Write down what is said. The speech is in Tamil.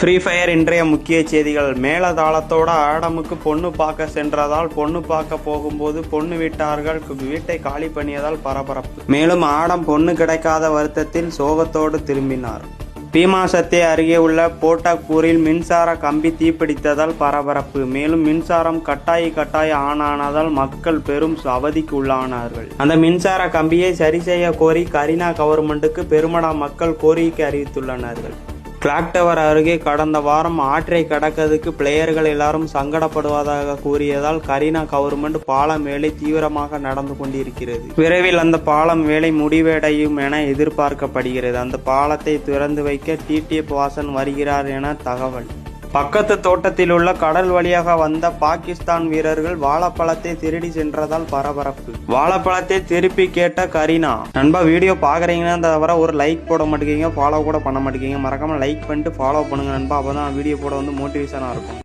ஃப்ரீ ஃபயர் இன்றைய முக்கிய செய்திகள். மேலதாளத்தோட ஆடமுக்கு பொண்ணு பார்க்க சென்றதால் பொண்ணு பார்க்க போகும்போது பொண்ணு வீட்டார்கள் வீட்டை காலி பண்ணியதால் பரபரப்பு. மேலும் ஆடம் பொண்ணு கிடைக்காத வருத்தத்தில் சோகத்தோடு திரும்பினார். பீமாசத்தை அருகே உள்ள போட்டாக்பூரில் மின்சார கம்பி தீப்பிடித்ததால் பரபரப்பு. மேலும் மின்சாரம் கட்டாய ஆன் ஆனதால் மக்கள் பெரும் அவதிக்கு உள்ளானார்கள். அந்த மின்சார கம்பியை சரி செய்ய கோரி கரீனா கவர்மெண்ட்டுக்கு பெருமடா மக்கள் கோரிக்கை அறிவித்துள்ளனர். கிளாக் டவர் அருகே கடந்த வாரம் ஆற்றை கடக்கிறதுக்கு பிளேயர்கள் எல்லாரும் சங்கடப்படுவதாக கூறியதால் கரீனா கவர்மெண்ட் பாலம் வேலை தீவிரமாக நடந்து கொண்டிருக்கிறது. விரைவில் அந்த பாலம் வேலை முடிவடையும் என எதிர்பார்க்கப்படுகிறது. அந்த பாலத்தை திறந்து வைக்க டிடிஎஃப் வாசன் வருகிறார் என தகவல். பக்கத்து தோட்டத்தில் உள்ள கடல் வழியாக வந்த பாகிஸ்தான் வீரர்கள் வாழைப்பழத்தை திருடி சென்றதால் பரபரப்பு. வாழைப்பழத்தை திருப்பி கேட்ட கரீனா. நண்பா, வீடியோ பாக்குறீங்கன்னா தவிர ஒரு லைக் போட மாட்டேங்க, ஃபாலோ கூட பண்ண மாட்டேங்க. மறக்காம லைக் பண்ணிட்டு ஃபாலோ பண்ணுங்க நண்பா. அப்பதான் வீடியோ போட மோட்டிவேஷனா இருக்கும்.